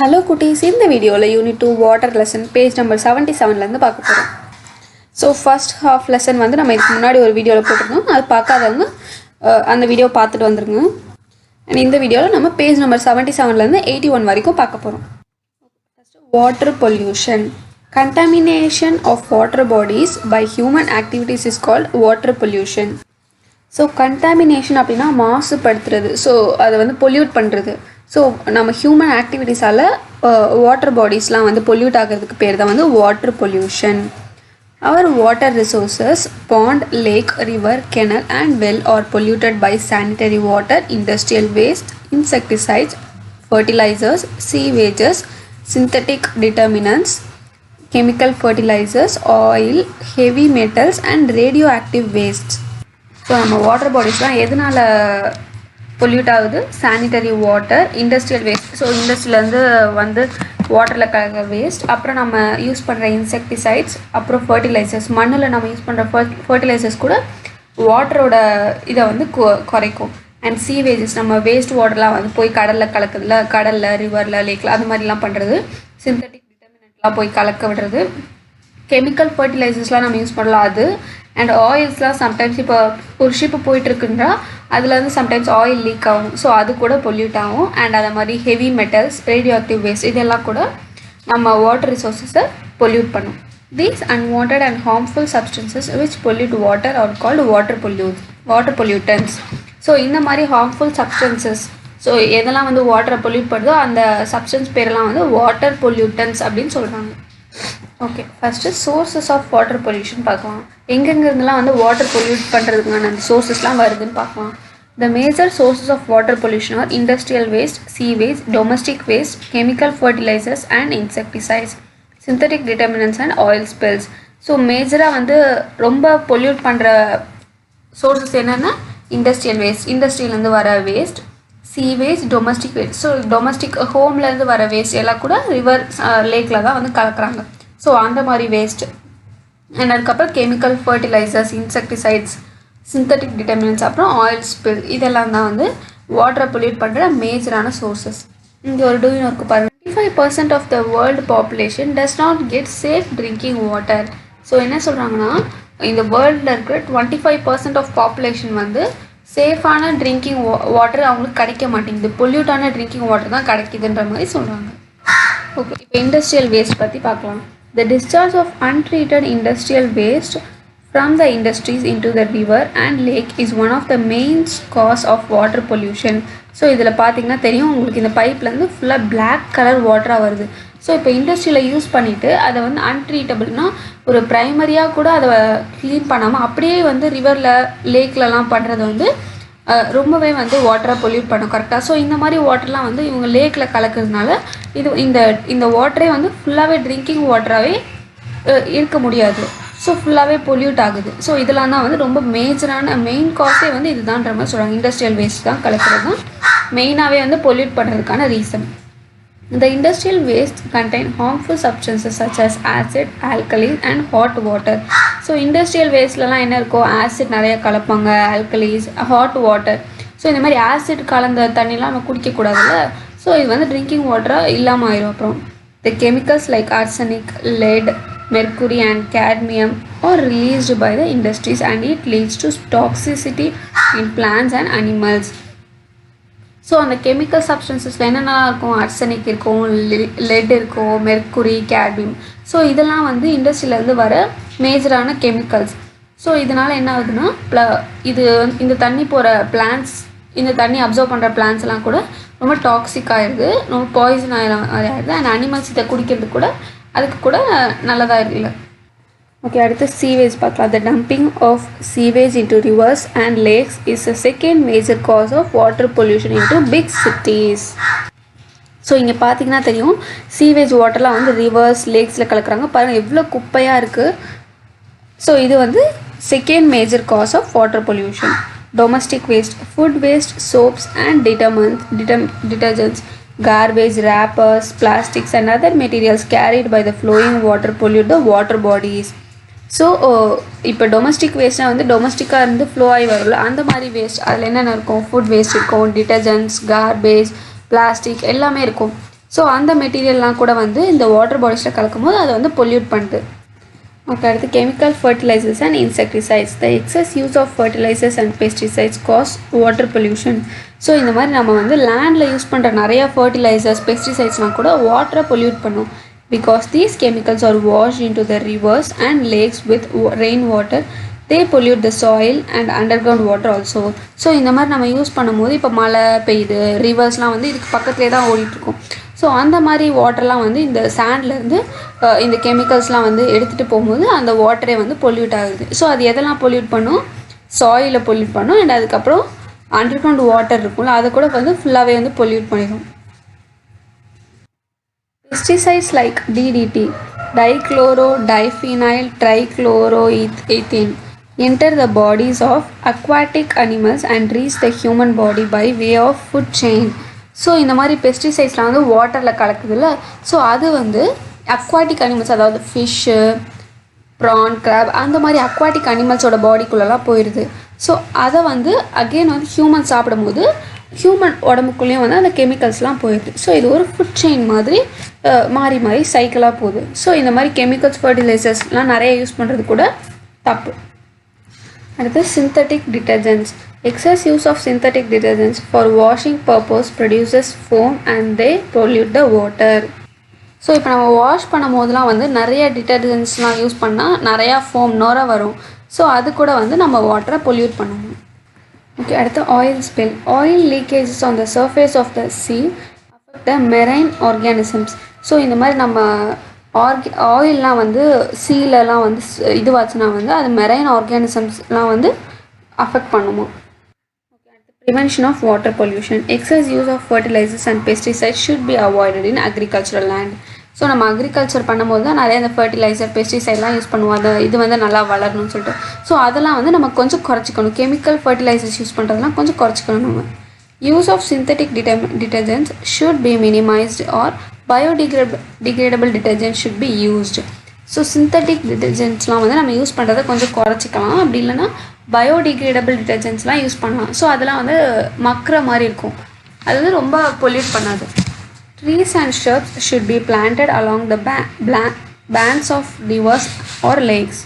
Hello குட்டீஸ், இந்த வீடியோவில் unit 2 water lesson page number 77லேருந்து பார்க்க போகிறோம். ஸோ ஃபர்ஸ்ட் ஹாஃப் லெசன் வந்து நம்ம இதுக்கு முன்னாடி ஒரு வீடியோவில் போட்டிருந்தோம். அது பார்க்காதவங்க அந்த வீடியோ பார்த்துட்டு வந்துருங்க. அண்ட் இந்த வீடியோவில் நம்ம பேஜ் நம்பர் 77லேருந்து 81 வரைக்கும் பார்க்க போகிறோம். First water pollution. Contamination of water bodies by human activities is called water pollution. So contamination அப்படின்னா மாசுபடுத்துறது. ஸோ அதை வந்து பொல்யூட் பண்ணுறது. ஸோ நம்ம ஹியூமன் ஆக்டிவிட்டீஸால் வாட்டர் பாடிஸ்லாம் வந்து பொல்யூட் ஆகிறதுக்கு பேர் தான் வந்து வாட்டர் பொல்யூஷன். அவர் water resources, pond, lake, river, canal and well are polluted by sanitary water, industrial waste, insecticides, fertilisers, sewages, synthetic determinants, chemical fertilizers, oil, heavy metals and radioactive wastes. So நம்ம water பாடிஸ்லாம் எதனால் pollute ஆகுது? Sanitary water, industrial waste. So இண்டஸ்ட்ரியிலேருந்து வந்து வாட்டரில் கலக்கிற waste, அப்புறம் நம்ம யூஸ் பண்ணுற இன்செக்டிசைட்ஸ், அப்புறம் ஃபர்டிலைசர்ஸ். மண்ணில் நம்ம யூஸ் பண்ணுற ஃபர்டிலைசர்ஸ் கூட வாட்டரோட இதை வந்து குறைக்கும். அண்ட் சீவேஜஸ், நம்ம வேஸ்ட் வாட்டர்லாம் வந்து போய் கடலில் கலக்குறதுல, கடலில், ரிவரில், லேக்கில் அது மாதிரிலாம் பண்ணுறது. சிந்தட்டிக் டிட்டர்மினன்ட்லாம் போய் கலக்க விடுறது. கெமிக்கல் ஃபர்டிலைசர்ஸ்லாம் நம்ம யூஸ் பண்ணலாம் அது. அண்ட் ஆயில்ஸ்லாம் சம்டைம்ஸ் இப்போ ஒரு ஷிப்பு போயிட்டுருக்குன்றா அதில் வந்து சம்டைம்ஸ் ஆயில் லீக் ஆகும். ஸோ அது கூட பொல்யூட் ஆகும். அண்ட் அதை மாதிரி heavy metals, radio active waste இதெல்லாம் கூட நம்ம வாட்டர் ரிசோர்ஸஸை பொல்யூட் பண்ணும். These unwanted and harmful substances which pollute water are called water pollutants. So இந்த மாதிரி ஹார்ம்ஃபுல் சப்ஸ்டன்சஸ், ஸோ எதெல்லாம் வந்து வாட்டரை பொல்யூட் பண்ணுதோ அந்த சப்ஸ்டன்ஸ் பேரெல்லாம் வந்து வாட்டர் பொல்யூட்டன்ஸ் அப்படின்னு சொல்கிறாங்க. Okay, first sources of water pollution பார்க்கலாம். எங்கெங்கெருந்துலாம் வந்து வாட்டர் பொல்யூட் பண்ணுறதுக்கான அந்த சோர்ஸஸ்லாம் வருதுன்னு பார்க்கலாம். The major sources of water pollution are industrial waste, sewage, domestic waste, chemical fertilizers and insecticides, synthetic determinants and oil spills. So மேஜராக வந்து ரொம்ப பொல்யூட் பண்ணுற சோர்ஸஸ் என்னென்னா இண்டஸ்ட்ரியல் வேஸ்ட், இண்டஸ்ட்ரியிலேருந்து வர waste, sewage, domestic waste. So domestic ஹோம்லேருந்து வர waste எல்லாம் கூட ரிவர், லேக்கில் தான் வந்து கலக்குறாங்க. ஸோ அந்த மாதிரி வேஸ்ட். அண்ட் அதுக்கப்புறம் chemical fertilisers, insecticides, synthetic determinants, அப்புறம் ஆயில் ஸ்பில் இதெல்லாம் தான் வந்து வாட்டரை பொல்யூட் பண்ணுற மேஜரான சோர்ஸஸ். இங்கே ஒரு டூயின் ஒர்க்கு பாருங்கள். 25% of the world population does not get safe drinking water. So என்ன சொல்கிறாங்கன்னா, இந்த வேர்ல்டில் இருக்கிற 25% ஆஃப் பாப்புலேஷன் வந்து சேஃபான ட்ரிங்கிங் வாட்டர் அவங்களுக்கு கிடைக்க மாட்டேங்குது. பொல்யூட்டான ட்ரிங்கிங் வாட்டர் தான் கிடைக்குதுன்ற மாதிரி சொல்கிறாங்க. ஓகே, இப்போ இண்டஸ்ட்ரியல் வேஸ்ட் பற்றி பார்க்கலாம். The discharge of untreated industrial waste from the industries into the river and lake is one of the main cause of water pollution. So இதில் பார்த்தீங்கன்னா தெரியும் உங்களுக்கு, இந்த பைப்லேருந்து ஃபுல்லாக பிளாக் கலர் வாட்டராக வருது. ஸோ இப்போ இண்டஸ்ட்ரியில் யூஸ் பண்ணிவிட்டு அதை வந்து அன்ட்ரீட்டபிள்னால் ஒரு ப்ரைமரியாக கூட அதை க்ளீன் பண்ணாமல் அப்படியே வந்து ரிவரில், லேக்லலாம் பண்ணுறது வந்து ரொம்பவே வந்து வாட்டரை பொல்யூட் பண்ணும். கரெக்டாக. ஸோ இந்த மாதிரி வாட்டர்லாம் வந்து இவங்க லேக்கில் கலக்கிறதுனால இந்த வாட்டரே வந்து ஃபுல்லாகவே ட்ரிங்கிங் வாட்டராகவே இருக்க முடியாது. ஸோ ஃபுல்லாகவே பொல்யூட் ஆகுது. ஸோ இதெல்லாம் தான் வந்து ரொம்ப மேஜரான மெயின் காஸே வந்து இதுதான்ற மாதிரி சொல்கிறாங்க. இண்டஸ்ட்ரியல் வேஸ்ட் தான் கலக்கிறது தான் மெயினாகவே வந்து பொல்யூட் பண்ணுறதுக்கான reason. The industrial waste contain harmful substances such as acid, alkalis and hot water. So industrial வேஸ்ட்லலாம் என்ன இருக்கோ, ஆசிட் நிறைய கலப்பாங்க, ஆல்கலிஸ், ஹாட் வாட்டர். ஸோ இந்த மாதிரி ஆசிட் கலந்த தண்ணிலாம் நம்ம குடிக்கக்கூடாதுல்ல. ஸோ இது வந்து ட்ரிங்கிங் வாட்டராக இல்லாமல் ஆயிரும். அப்புறம் the chemicals like arsenic, lead, mercury and cadmium are released by the industries and it leads to toxicity in plants and animals. So அந்த கெமிக்கல் சப்ஸ்டன்சஸில் என்னென்னலாம் இருக்கும்? அர்சனிக் இருக்கும், லெட் இருக்கும், மெர்க்குரி, கேட்மியம். ஸோ இதெல்லாம் வந்து இண்டஸ்ட்ரியிலேருந்து வர மேஜரான கெமிக்கல்ஸ். ஸோ இதனால் என்ன ஆகுதுன்னா, இந்த தண்ணி போகிற பிளான்ட்ஸ், இந்த தண்ணி அப்சர்வ் பண்ணுற பிளான்ட்ஸ் எல்லாம் கூட ரொம்ப டாக்ஸிக் ஆகிடுது, ரொம்ப பாய்சன் ஆகிடுது. அண்ட் அனிமல்ஸ் இதை குடிக்கிறது கூட அதுக்கு கூட நல்லதாக இருக்குல்ல. ஓகே, அடுத்து சீவேஜ் பார்க்கலாம். The dumping of sewage into rivers and lakes is the second major cause of water pollution into big cities. So இங்கே பார்த்தீங்கன்னா தெரியும், சீவேஜ் வாட்டர்லாம் வந்து ரிவர்ஸ், லேக்ஸில் கலக்குறாங்க. பாருங்கள் எவ்வளோ குப்பையாக இருக்குது. ஸோ இது வந்து second major cause of water pollution. Domestic waste, food waste, soaps and detergents, garbage, wrappers, plastics and other materials carried by the flowing water pollute the water bodies. So இப்போ domestic வேஸ்ட்னால் வந்து டொமஸ்டிக்காக இருந்து flow ஆகி வரும்ல, அந்த மாதிரி waste அதில் என்னென்ன இருக்கும்? ஃபுட் வேஸ்ட் இருக்கும், டிட்டர்ஜென்ட்ஸ், கார்பேஜ், பிளாஸ்டிக் எல்லாமே இருக்கும். ஸோ அந்த மெட்டீரியல்லாம் கூட வந்து இந்த வாட்டர் பாடிஸில் கலக்கும் போது அதை வந்து பொல்யூட் பண்ணுது. ஓகே, அடுத்து chemical fertilisers and insecticides. The excess use of fertilisers and pesticides cause water pollution. So இந்த மாதிரி நம்ம வந்து லேண்டில் யூஸ் பண்ணுற நிறையா ஃபர்டிலைசர்ஸ் பெஸ்டிசைட்ஸ்லாம் கூட வாட்டரை பொல்யூட் பண்ணும். Because these chemicals are washed into the rivers and lakes with rain water. They pollute the soil and underground water also. So இந்த மாதிரி நம்ம யூஸ் பண்ணும்போது இப்போ மழை பெய்யுது, ரிவர்ஸ்லாம் வந்து இதுக்கு பக்கத்துலேயே தான் ஓடிட்டுருக்கும். ஸோ அந்த மாதிரி வாட்டர்லாம் வந்து இந்த சாண்ட்லேருந்து இந்த கெமிக்கல்ஸ்லாம் வந்து எடுத்துகிட்டு போகும்போது அந்த வாட்டரே வந்து பொல்யூட் ஆகுது. ஸோ அது எதெல்லாம் பொல்யூட் பண்ணும்? சாயிலை பொல்யூட் பண்ணும். அண்ட் அதுக்கப்புறம் அண்டர் கிரவுண்ட் வாட்டர் இருக்கும்ல, அதை கூட வந்து ஃபுல்லாகவே வந்து பொல்யூட் பண்ணிடும். Pesticides like DDT, dichloro diphenyl trichloroethane enter the bodies of aquatic animals and reach the human body by way of food chain. So இந்த மாதிரி பெஸ்டிசைட்ஸ்லாம் வந்து வாட்டரில் கலக்குதுல்ல, ஸோ அது வந்து அக்வாட்டிக் அனிமல்ஸ், அதாவது ஃபிஷ்ஷு, ப்ரான், கிராப், அந்த மாதிரி அக்வாட்டிக் அனிமல்ஸோட பாடிக்குள்ளெல்லாம் போயிடுது. ஸோ அதை வந்து அகெயின் வந்து ஹியூமன் சாப்பிடும்போது ஹியூமன் உடம்புக்குள்ளேயும் வந்து அந்த கெமிக்கல்ஸ்லாம் போயிடுது. ஸோ இது ஒரு ஃபுட் செயின் மாதிரி மாறி மாறி சைக்கிளாக போகுது. ஸோ இந்த மாதிரி கெமிக்கல்ஸ் ஃபர்டிலைசர்ஸ்லாம் நிறைய யூஸ் பண்ணுறது கூட தப்பு. அடுத்து synthetic detergents. Excess use of synthetic detergents for washing purpose produces foam and they pollute the water. So இப்போ நம்ம வாஷ் பண்ணும் போதெல்லாம் வந்து நிறைய டிட்டர்ஜென்ட்ஸ்லாம் யூஸ் பண்ணால் நிறையா ஃபோம் நுர வரும். ஸோ அது கூட வந்து நம்ம வாட்டரை பொல்யூட் பண்ணணும். ஓகே, அடுத்து oil spill. Oil leakages on the surface of the sea affect the marine organisms. So இந்த மாதிரி நம்ம ஆயில்லாம் வந்து சீலெலாம் வந்து இதுவாச்சுன்னா வந்து அது மெரைன் ஆர்கானிசம்ஸ்லாம் வந்து அஃபெக்ட் பண்ணுமா. Prevention of water pollution. Excess use of fertilizers and pesticides should be avoided in agricultural land. So நம்ம அக்ரிகல்ச்சர் பண்ணும்போது தான் நிறைய இந்த ஃபர்டிலைசர் பெஸ்டிசைட்லாம் யூஸ் பண்ணுவோம், அது இது வந்து நல்லா வளரணும்னு சொல்லிட்டு. ஸோ அதெல்லாம் வந்து நம்ம கொஞ்சம் குறைச்சிக்கணும். கெமிக்கல் ஃபர்டிலைசர்ஸ் யூஸ் பண்ணுறதுலாம் கொஞ்சம் குறைச்சிக்கணும். நம்ம use of synthetic detergents should be minimised or biodegradable detergent should be used. ஸோ சிந்தட்டிக் டிட்டர்ஜென்ட்ஸ்லாம் வந்து நம்ம யூஸ் பண்ணுறதை கொஞ்சம் குறைச்சிக்கலாம். அப்படி இல்லைன்னா பயோடிகிரேடபிள் டிட்டர்ஜென்ட்ஸ்லாம் யூஸ் பண்ணலாம். ஸோ அதெல்லாம் வந்து மக்கிற மாதிரி இருக்கும், அது வந்து ரொம்ப பொல்யூட் பண்ணாது. Trees and shrubs should be planted along the banks of rivers or lakes.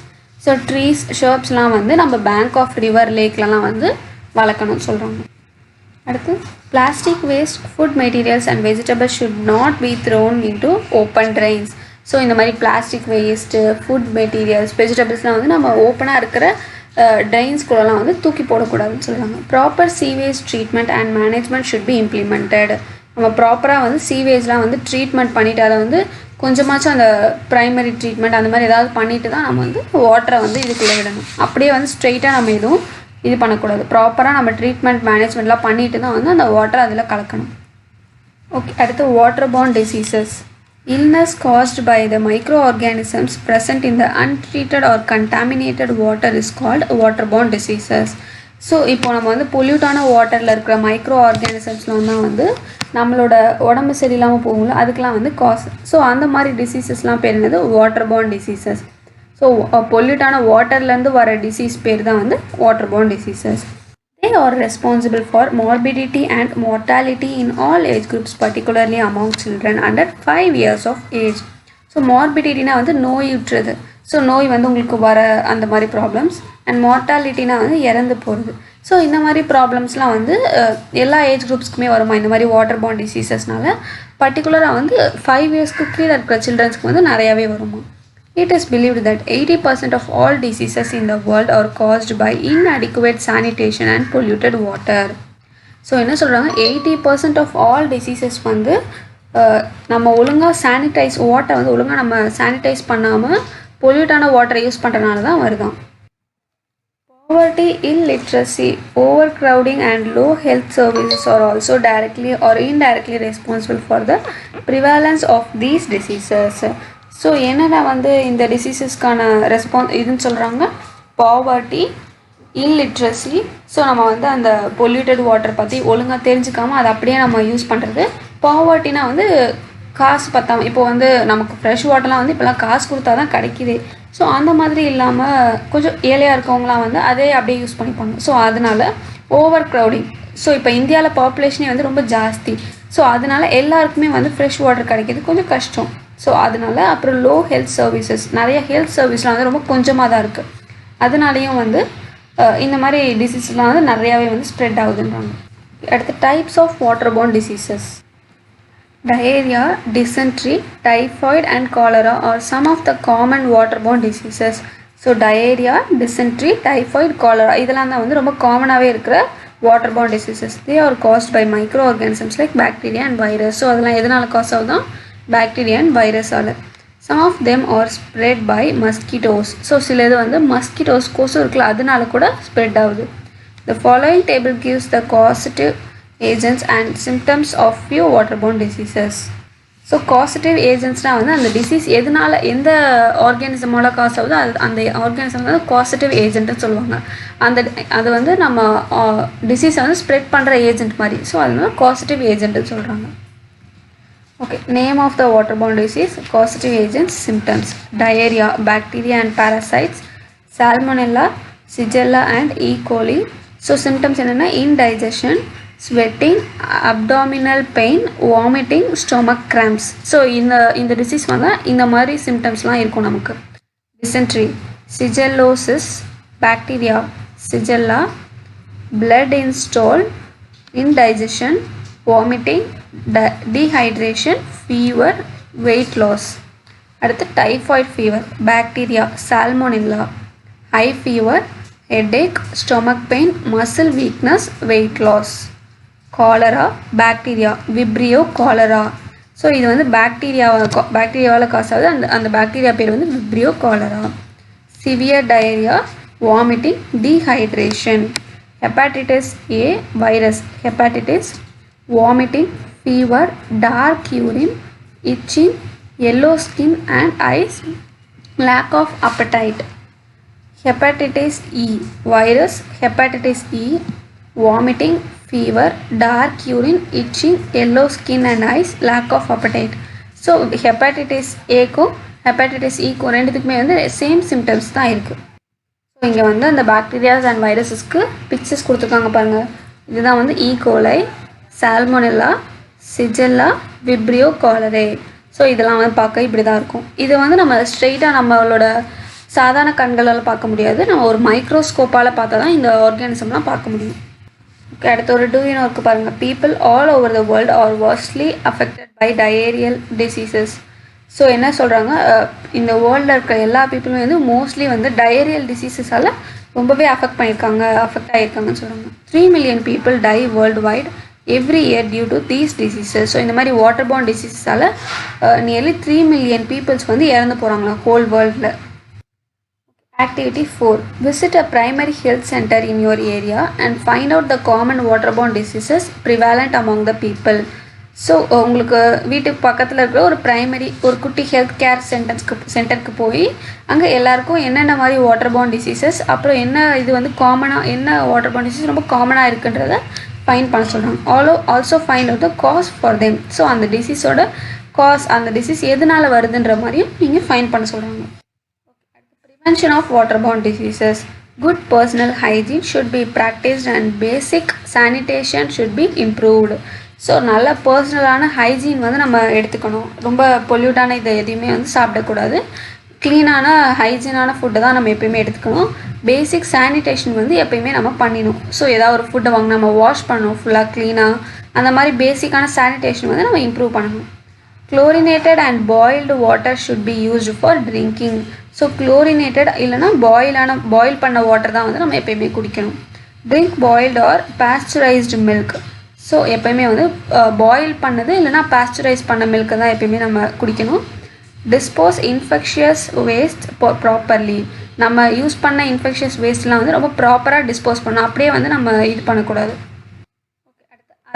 So trees ஷர்ப்ஸ்லாம் வந்து நம்ம பேங்க் ஆஃப் ரிவர் லேக்லலாம் வந்து வளர்க்கணும்னு சொல்கிறாங்க. அடுத்து plastic waste, food materials and vegetables should not be thrown into open drains. So இந்த மாதிரி plastic waste, food materials, வெஜிடபிள்ஸ்லாம் வந்து நம்ம ஓப்பனாக இருக்கிற ட்ரெயின்ஸ்குள்ளெல்லாம் வந்து தூக்கி போடக்கூடாதுன்னு சொல்லுவாங்க. Proper sewage treatment and management should be implemented. நம்ம ப்ராப்பராக வந்து சீவேஜ்லாம் வந்து ட்ரீட்மெண்ட் பண்ணிவிட்டு அதை வந்து கொஞ்சமாச்சும் அந்த ப்ரைமரி ட்ரீட்மெண்ட் அந்த மாதிரி ஏதாவது பண்ணிவிட்டு தான் நம்ம வந்து வாட்டரை வந்து இதுக்குள்ளே விடணும். அப்படியே வந்து ஸ்ட்ரெயிட்டாக நம்ம எதுவும் இது பண்ணக்கூடாது. ப்ராப்பராக நம்ம ட்ரீட்மெண்ட் மேனேஜ்மெண்ட்லாம் பண்ணிவிட்டு தான் வந்து அந்த வாட்டரை அதில் கலக்கணும். ஓகே, அடுத்து water born diseases. Illness caused by the microorganisms present in the untreated or contaminated water is called waterborne diseases. So இப்போ நம்ம வந்து பொல்யூட்டான வாட்டரில் இருக்கிற மைக்ரோ ஆர்கானிசம்ஸ்லாம் தான் வந்து நம்மளோட உடம்பு சரியில்லாமல் போகும்ல, அதுக்கெலாம் வந்து காஸ். ஸோ அந்த மாதிரி டிசீசஸ்லாம் பேர் என்னது? வாட்டர்பார்ன் டிசீசஸ். ஸோ பொல்யூட்டான வாட்டர்லேருந்து வர டிசீஸ் பேர் தான் வந்து வாட்டர்பார்ன் diseases. They are responsible for morbidity and mortality in all age groups, particularly among children under 5 years of age. So மார்பிடிட்டினா வந்து நோயுற்றது. ஸோ நோய் வந்து உங்களுக்கு வர அந்த மாதிரி ப்ராப்ளம்ஸ். அண்ட் மார்ட்டாலிட்டினா வந்து இறந்து போகிறது. ஸோ இந்த மாதிரி ப்ராப்ளம்ஸ்லாம் வந்து எல்லா ஏஜ் குரூப்ஸ்க்குமே வருமா இந்த மாதிரி வாட்டர் பார்ன் டிசீசஸ்னால. பர்டிகுலராக வந்து 5 இயர்ஸ்க்கு கீழே இருக்கிற சில்ட்ரன்ஸ்க்கு வந்து நிறையாவே வருமா. It is believed that 80% of all diseases in the world are caused by inadequate sanitation and polluted water. So என்ன சொல்கிறாங்க, 80% of all diseases வந்து நம்ம ஒழுங்காக சானிடைஸ் வாட்டரை வந்து ஒழுங்காக நம்ம சானிடைஸ் பண்ணாமல் பொல்யூட்டான வாட்டரை யூஸ் பண்ணுறதுனால தான் வருதான். Poverty, illiteracy, overcrowding and low health services are also directly or indirectly responsible for the prevalence of these diseases. So என்னென்ன வந்து இந்த டிசீசஸ்க்கான இதுன்னு சொல்கிறாங்க? Poverty, illiteracy. ஸோ நம்ம வந்து அந்த பொல்யூட்டட் வாட்டர் பற்றி ஒழுங்காக தெரிஞ்சுக்காமல் அதை அப்படியே நம்ம யூஸ் பண்ணுறது. பாவர்ட்டினா வந்து காசு பற்றாமல், இப்போ வந்து நமக்கு ஃப்ரெஷ் வாட்டர்லாம் வந்து இப்போலாம் காசு கொடுத்தா தான் கிடைக்கிது. ஸோ அந்த மாதிரி இல்லாமல் கொஞ்சம் ஏழையாக இருக்கவங்களாம் வந்து அதே அப்படியே யூஸ் பண்ணிப்பாங்க. ஸோ அதனால் ஓவர் க்ரௌடிங். ஸோ இப்போ இந்தியாவில் பாப்புலேஷனே வந்து ரொம்ப ஜாஸ்தி. ஸோ அதனால் எல்லாருக்குமே வந்து ஃப்ரெஷ் வாட்டர் கிடைக்கிறது கொஞ்சம் கஷ்டம். ஸோ அதனால் அப்புறம் லோ ஹெல்த் சர்வீசஸ், நிறைய ஹெல்த் சர்வீஸ்லாம் வந்து ரொம்ப கொஞ்சமாக தான் இருக்குது. அதனாலேயும் வந்து இந்த மாதிரி டிசீஸ்லாம் வந்து நிறையாவே வந்து ஸ்ப்ரெட் ஆகுதுன்றாங்க. அடுத்து types of waterborne diseases. Diarrhea, dysentery, typhoid and cholera are some of the common waterborne diseases. So diarrhea, dysentery, typhoid, cholera இதெல்லாம் தான் வந்து ரொம்ப காமனாகவே இருக்கிற waterborne diseases. They are caused by microorganisms like bacteria and virus. So அதெல்லாம் எதனால் cos ஆகுதான்? Bacteria and வைரஸால். Some of them are spread by mosquitoes. So சில இது வந்து மஸ்கிட்டோஸ், கொசு இருக்குல்ல, அதனால கூட ஸ்ப்ரெட் ஆகுது. The following table gives the causative agents and symptoms of few waterborne diseases. So causative ஏஜென்ட்ஸ்னால் வந்து அந்த டிசீஸ் எதனால் எந்த ஆர்கானிசமோட காசு ஆகுதோ அந்த ஆர்கானிசம் வந்து காசட்டிவ் ஏஜென்ட்னு சொல்லுவாங்க. அது வந்து நம்ம டிசீஸை வந்து ஸ்ப்ரெட் பண்ணுற ஏஜென்ட் மாதிரி. ஸோ அதனால காசட்டிவ் ஏஜென்ட்னு சொல்கிறாங்க. Okay, name of the waterborne disease, causative agents, symptoms. Diarrhoea, bacteria and parasites. Salmonella, shigella and E coli. So symptoms என்னென்னா indigestion, sweating, abdominal pain, vomiting, stomach cramps. So இந்த disease வந்தால் இந்த மாதிரி சிம்டம்ஸ்லாம் இருக்கும் நமக்கு. Dysentery, shigellosis, bacteria, shigella, blood in stool, indigestion, vomiting, dehydration, fever, weight loss. அடுத்து typhoid fever, bacteria, salmonella, high fever, headache, stomach pain, muscle weakness, weight loss. Cholera, bacteria, Vibrio cholera. So இது வந்து பாக்டீரியாவால் காசு ஆகுது. அந்த bacteria பேர் வந்து Vibrio cholera. Severe diarrhoea, vomiting, dehydration. Hepatitis A virus, hepatitis, vomiting, fever, dark urine, itching, yellow skin and eyes, lack of appetite. Hepatitis E virus, hepatitis E, vomiting, fever, dark urine, itching, yellow skin and eyes, lack of appetite. So hepatitis ஏக்கும் hepatitis ஈக்கும் ரெண்டுத்துக்குமே வந்து same symptoms தான் இருக்குது. So இங்கே வந்து அந்த bacterias and வைரஸஸ்க்கு pictures கொடுத்துருக்காங்க பாருங்கள். இதுதான் வந்து ஈகோலை, சால்மோனெல்லா, சிஜெல்லா, விப்ரியோ காலரே. ஸோ இதெல்லாம் வந்து பார்க்க இப்படி தான் இருக்கும். இது வந்து நம்ம ஸ்ட்ரெயிட்டாக நம்மளோட சாதாரண கண்களால் பார்க்க முடியாது. நம்ம ஒரு மைக்ரோஸ்கோப்பால் பார்த்தா தான் இந்த ஆர்கானிசம்லாம் பார்க்க முடியும். ஓகே, அடுத்த ஒரு டூயினோ இருக்குது பாருங்கள். People all over the world are vastly affected by diarrhoeal diseases. So என்ன சொல்கிறாங்க, இந்த வேர்ல்டில் இருக்கிற எல்லா பீப்புளுமே வந்து மோஸ்ட்லி வந்து டயேரியல் டிசீசஸால் ரொம்பவே அஃபெக்ட் ஆகியிருக்காங்கன்னு சொல்கிறாங்க. 3 million people die worldwide every year due to these diseases. So இந்த மாதிரி வாட்டர்போர்ன் டிசீஸஸால் நியர்லி 3 million peoples வந்து இறந்து போகிறாங்களா ஹோல் வேர்ல்டில். Activity 4. Visit a primary health center in your area and find out the common waterborne diseases prevalent among the people. So உங்களுக்கு வீட்டுக்கு பக்கத்தில் இருக்கிற ஒரு குட்டி ஹெல்த் கேர் சென்டருக்கு போய் அங்கே எல்லாருக்கும் என்னென்ன மாதிரி வாட்டர்போர்ன் டிசீசஸ், அப்புறம் என்ன இது வந்து காமனாக என்ன வாட்டர்போர்ன் டிசீஸ் ரொம்ப காமனாக இருக்குன்றதை ஃபைண்ட் பண்ண சொல்கிறாங்க. Also find out the cause for them. So அந்த டிசீஸோட காஸ், அந்த டிசீஸ் எதனால் வருதுன்ற மாதிரியும் நீங்கள் ஃபைண்ட் பண்ண சொல்கிறாங்க. Prevention of waterborne diseases. Good personal hygiene should be practiced and basic sanitation should be improved. So நல்ல பர்சனலான ஹைஜீன் வந்து நம்ம எடுத்துக்கணும். ரொம்ப பொல்யூட்டான இதை எதையுமே வந்து சாப்பிடக்கூடாது. க்ளீனான ஹைஜீனான ஃபுட்டை தான் நம்ம எப்பயுமே எடுத்துக்கணும். பேசிக் சானிடேஷன் வந்து எப்பயுமே நம்ம பண்ணிடணும். ஸோ ஏதாவது ஒரு ஃபுட்டை வாங்க நம்ம வாஷ் பண்ணணும் ஃபுல்லாக க்ளீனாக. அந்த மாதிரி பேசிக்கான சானிடேஷன் வந்து நம்ம இம்ப்ரூவ் பண்ணணும். Chlorinated and boiled water should be used for drinking. So chlorinated இல்லைனா பாயில் பண்ண வாட்டர் தான் வந்து நம்ம எப்பயுமே குடிக்கணும். Drink boiled or pasteurised milk. So எப்பயுமே வந்து பாயில் பண்ணது இல்லைனா பாஸ்டரைஸ் பண்ண மில்க்கு தான் எப்பயுமே நம்ம குடிக்கணும். Dispose infectious waste properly. நம்ம யூஸ் பண்ண இன்ஃபெக்ஷியஸ் வேஸ்ட்லாம் வந்து ரொம்ப ப்ராப்பராக டிஸ்போஸ் பண்ணணும். அப்படியே வந்து நம்ம இது பண்ணக்கூடாது.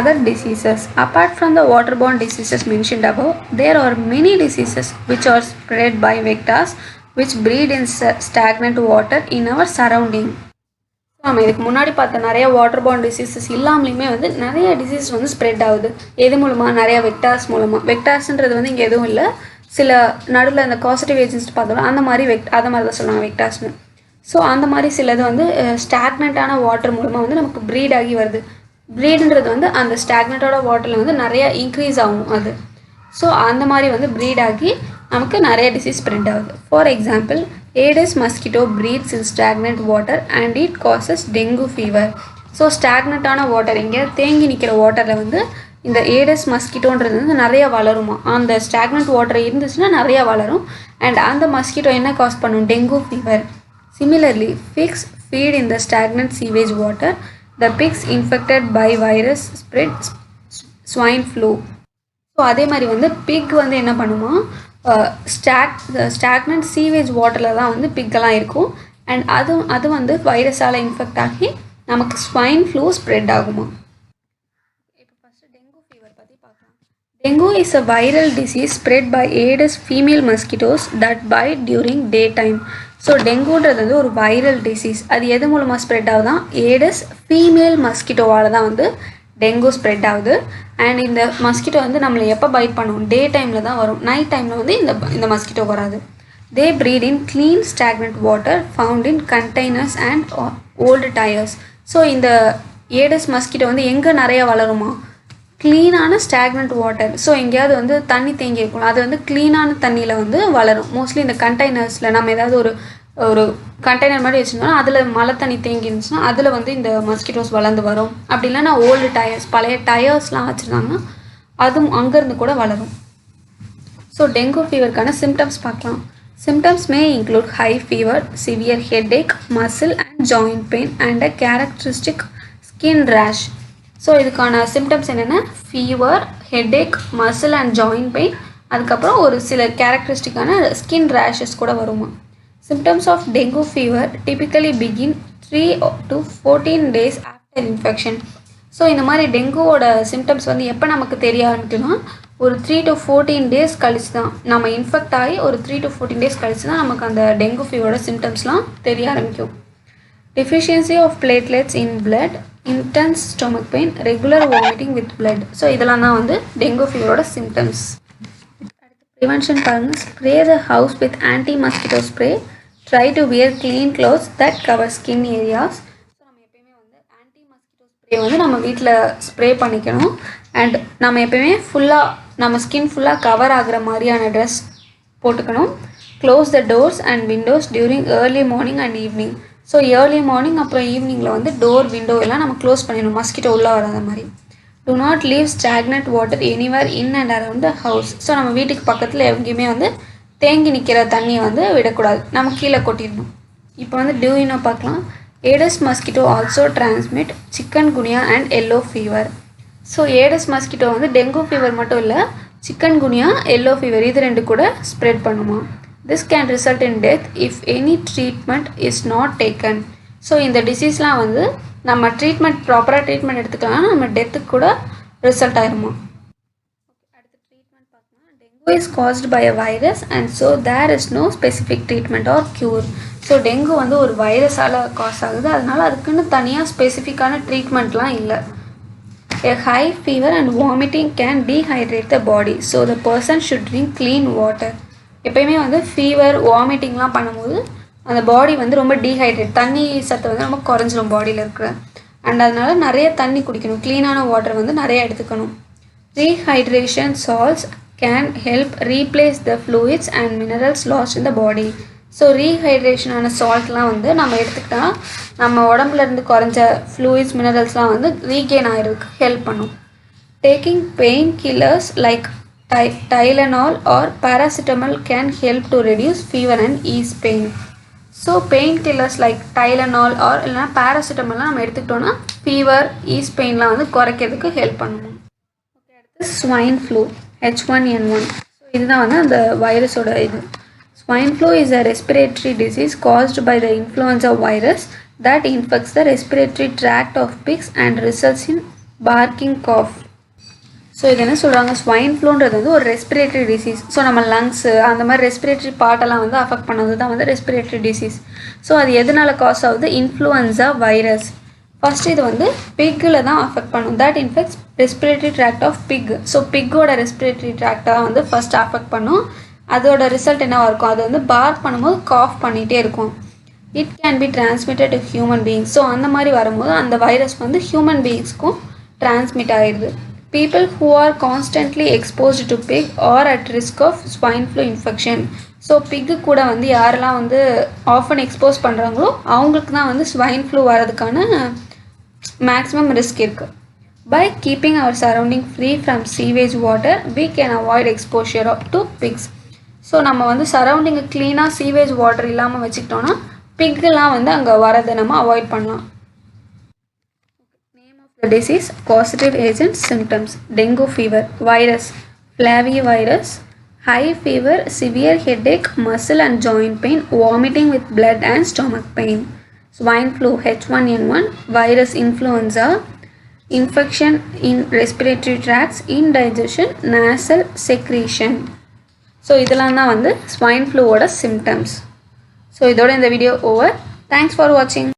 Other diseases. Apart from the waterborne diseases mentioned above, there are many diseases which are spread by vectors which breed in stagnant water in our surrounding. நம்ம இதுக்கு முன்னாடி பார்த்த நிறைய வாட்டர்போர்ன் டிசீசஸ் இல்லாமலேயுமே வந்து நிறைய டிசீஸ் வந்து ஸ்ப்ரெட் ஆகுது. எது மூலமாக? நிறைய வெக்டார்ஸ் மூலமாக. வெக்டார்ஸ்ன்றது வந்து இங்கே எதுவும் இல்லை, சில நடுவில் அந்த காசட்டிவ் ஏஜென்ட்ஸ் பார்த்தோம் அந்த மாதிரி அதை மாதிரி தான் சொல்லுவாங்க வெக்டார்ஸ்னு. ஸோ அந்த மாதிரி சிலது வந்து ஸ்டாக்னண்ட்டான வாட்டர் மூலமாக வந்து நமக்கு ப்ரீட் ஆகி வருது. ப்ரீடுன்றது வந்து அந்த ஸ்டாக்னட்டோட வாட்டரில் வந்து நிறையா இன்க்ரீஸ் ஆகும் அது. ஸோ அந்த மாதிரி வந்து ப்ரீட் ஆகி நமக்கு நிறைய டிசீஸ் ஸ்ப்ரெட் ஆகுது. For example, aedes mosquito breeds in stagnant water and it causes dengue fever. So ஸ்டாக்னட்டான வாட்டர், இங்கே தேங்கி நிற்கிற வாட்டரில் வந்து இந்த ஏடஸ் மஸ்கிட்டோன்றது வந்து நிறையா வளருமா. அந்த ஸ்டாக்னண்ட் வாட்டர் இருந்துச்சுன்னா நிறையா வளரும். அண்ட் அந்த மஸ்கிட்டோ என்ன காஸ் பண்ணும்? Dengue fever. Similarly, pigs feed in the stagnant sewage water. The pigs infected by virus spread swine flu. So அதே மாதிரி வந்து பிக் வந்து என்ன பண்ணுமா, ஸ்டாக்னண்ட் சீவேஜ் வாட்டரில் தான் வந்து பிக்கெல்லாம் இருக்கும். அண்ட் அது வந்து வைரஸால் இன்ஃபெக்ட் ஆகி நமக்கு ஸ்வைன் ஃப்ளூ ஸ்ப்ரெட் ஆகுமா. இப்போ ஃபஸ்ட்டு டெங்கு ஃபீவர் பற்றி பார்க்கலாம். Dengue is a viral disease spread by aedes female mosquitoes that bite during day time. So டெங்குன்றது வந்து ஒரு வைரல் டிசீஸ். அது எது மூலமாக ஸ்ப்ரெட் ஆகுதான்? ஏடஸ் ஃபீமேல் மஸ்கிட்டோவால் தான் வந்து டெங்கு ஸ்ப்ரெட் ஆகுது. அண்ட் இந்த மஸ்கிட்டோ வந்து நம்மளை எப்போ பைட் பண்ணும்? டே டைமில் தான் வரும். நைட் டைமில் வந்து இந்த மஸ்கிட்டோ வராது. They breed in clean stagnant water found in containers and old tyres. So இந்த ஏடஸ் மஸ்கிட்டோ வந்து எங்கே நிறையா வளருமா? க்ளீனான ஸ்டாக்னண்ட் வாட்டர். ஸோ எங்கேயாவது வந்து தண்ணி தேங்கி இருக்கும், அது வந்து க்ளீனான தண்ணியில் வந்து வளரும். மோஸ்ட்லி இந்த கண்டெய்னர்ஸில் நம்ம ஏதாவது ஒரு கண்டெய்னர் மாதிரி வச்சுருந்தோம்னா அதில் மழை தண்ணி தேங்கி இருந்துச்சுன்னா அதில் வந்து இந்த மஸ்கிட்டோஸ் வளர்ந்து வரும். அப்படி இல்லைன்னா ஓல்டு டயர்ஸ், பழைய டயர்ஸ்லாம் வச்சுருந்தாங்கன்னா அதுவும் அங்கேருந்து கூட வளரும். ஸோ டெங்கு ஃபீவருக்கான சிம்டம்ஸ் பார்க்கலாம். Symptoms may include high fever, severe headache, muscle and joint pain and a characteristic skin rash. So இதுக்கான சிம்டம்ஸ் என்னென்னா fever, headache, muscle and joint pain, அதுக்கப்புறம் ஒரு சில கேரக்டரிஸ்டிக்கான ஸ்கின் ரேஷஸ் கூட வருமா. Symptoms of dengue fever typically begin 3 to 14 days after infection. So இந்த மாதிரி டெங்குவோட symptoms வந்து எப்போ நமக்கு தெரிய ஆரம்பிக்கும்னா ஒரு 3 to 14 days கழிச்சு தான். நம்ம இன்ஃபெக்ட் ஆகி ஒரு 3 to 14 days கழிச்சு தான் நமக்கு அந்த டெங்கு ஃபீவரோட சிம்டம்ஸ்லாம் தெரிய ஆரம்பிக்கும். Deficiency of platelets in blood, intense stomach pain, regular vomiting with blood. So இதெல்லாம் தான் வந்து டெங்கு ஃபீவரோட சிம்டம்ஸ். ப்ரிவென்ஷன் பாருங்கள். Spray the house with anti mosquito spray. Try to wear clean clothes that cover skin areas. So நம்ம எப்போயுமே வந்து anti mosquito spray வந்து நம்ம வீட்டில் ஸ்ப்ரே பண்ணிக்கணும். அண்ட் நம்ம எப்போயுமே நம்ம ஸ்கின் ஃபுல்லாக கவர் ஆகிற மாதிரியான ட்ரெஸ் போட்டுக்கணும். Close the doors and Windows during early morning and evening. So early morning அப்புறம் ஈவினிங்கில் வந்து டோர், விண்டோ எல்லாம் நம்ம க்ளோஸ் பண்ணிடணும், மஸ்கிட்டோ உள்ளே வராத மாதிரி. Do not leave stagnant water anywhere in and around the house. So நம்ம வீட்டுக்கு பக்கத்தில் எங்கேயுமே வந்து தேங்கி நிற்கிற தண்ணியை வந்து விடக்கூடாது, நம்ம கீழே கொட்டிடணும். இப்போ வந்து டியூயினோ பார்க்கலாம். Aedes mosquito also transmit chikungunya and yellow fever. So aedes mosquito வந்து டெங்கு ஃபீவர் மட்டும் இல்லை, சிக்கன் குனியா, எல்லோ ஃபீவர் இது ரெண்டு கூட ஸ்ப்ரெட் பண்ணுமா. This can result in death if any treatment is not taken. So இந்த டிசீஸ்லாம் வந்து நம்ம ப்ராப்பராக ட்ரீட்மெண்ட் எடுத்துக்கலாம், நம்ம டெத்துக்கு கூட ரிசல்ட் ஆயிருமா. அடுத்த ட்ரீட்மெண்ட் பார்க்கலாம். Dengue is caused by a virus and so there is no specific treatment or cure. So dengue வந்து ஒரு வைரஸால் காஸ் ஆகுது, அதனால் அதுக்குன்னு தனியாக ஸ்பெசிஃபிக்கான ட்ரீட்மெண்ட்லாம் இல்லை. A high fever and vomiting can dehydrate the body, so the person should drink clean water. எப்பயுமே வந்து ஃபீவர், வாமிட்டிங்லாம் பண்ணும்போது அந்த பாடி வந்து ரொம்ப டீஹைட்ரேட், தண்ணி சத்து வந்து ரொம்ப குறைஞ்சிரும் பாடியில் இருக்கிற. அண்ட் அதனால் நிறைய தண்ணி குடிக்கணும், க்ளீனான வாட்டர் வந்து நிறைய எடுத்துக்கணும். Rehydration salts can help replace the fluids and minerals lost in the body. So ரீஹைட்ரேஷனான சால்ட்லாம் வந்து நம்ம எடுத்துக்கிட்டால் நம்ம உடம்புலேருந்து குறைஞ்ச ஃப்ளூயிட்ஸ், மினரல்ஸ்லாம் வந்து ரீகெயின் ஆகிறதுக்கு ஹெல்ப் பண்ணும். Taking painkillers like Tylenol or paracetamol can help to reduce fever and ease pain. So painkillers like Tylenol or இல்லைனா பேராசிட்டமல்லாம் நம்ம எடுத்துக்கிட்டோன்னா ஃபீவர், ஈஸ் பெயின்லாம் வந்து குறைக்கிறதுக்கு ஹெல்ப் பண்ணுவோம். ஓகே, அடுத்து ஸ்வைன் ஃப்ளூ H1N1. ஸோ இதுதான் வந்து அந்த வைரஸோட இது. Swine flu is a respiratory disease caused by the influenza virus that infects the respiratory tract of pigs and results in barking cough. So இது என்ன சொல்கிறாங்க, ஸ்வைன் ஃப்ளூன்றது வந்து ஒரு ரெஸ்பிரேட்டரி டிசீஸ். ஸோ நம்ம லங்ஸு அந்த மாதிரி ரெஸ்பிரேட்டரி பார்ட்டெல்லாம் வந்து அஃபெக்ட் பண்ணது தான் வந்து ரெஸ்பிரேட்டரி டிசீஸ். ஸோ அது எதனால் காஸ் ஆகுது? Influenza virus. ஃபஸ்ட்டு இது வந்து பிக்கில் தான் அஃபெக்ட் பண்ணும். That infects respiratory tract of pig. So பிக்கோட ரெஸ்பிரேட்டரி ட்ராக்டாக வந்து ஃபஸ்ட்டு அஃபெக்ட் பண்ணும். அதோட ரிசல்ட் என்னவாக இருக்கும்? அது வந்து பார்க் பண்ணும்போது காஃப் பண்ணிகிட்டே இருக்கும். It can be transmitted to human beings. So அந்த மாதிரி வரும்போது அந்த வைரஸ் வந்து ஹியூமன் பீயிங்ஸ்க்கும் டிரான்ஸ்மிட் ஆகிடுது. People who are constantly exposed to pig are at risk of swine flu infection. So பிக்கு கூட வந்து யாரெல்லாம் வந்து ஆஃபன் எக்ஸ்போஸ் பண்ணுறாங்களோ அவங்களுக்கு தான் வந்து ஸ்வைன் ஃப்ளூ வரதுக்கான மேக்ஸிமம் ரிஸ்க் இருக்குது. By keeping our surrounding free from sewage water, we can avoid exposure to pigs. So நம்ம வந்து சரௌண்டிங்கை க்ளீனாக சீவேஜ் வாட்டர் இல்லாமல் வச்சுக்கிட்டோன்னா பிக்கெலாம் வந்து அங்கே வரதை நம்ம அவாய்ட் பண்ணலாம். The disease, causative agents, symptoms: dengue fever, virus, flavivirus, high fever, severe headache, muscle and joint pain, vomiting with blood and stomach pain. Swine flu, H1N1, virus influenza, infection in respiratory tracts, indigestion, nasal secretion. So இதெல்லாம் தான் வந்து swine ஃப்ளூவோட symptoms. So இதோட இந்த video over. Thanks for வாட்சிங்.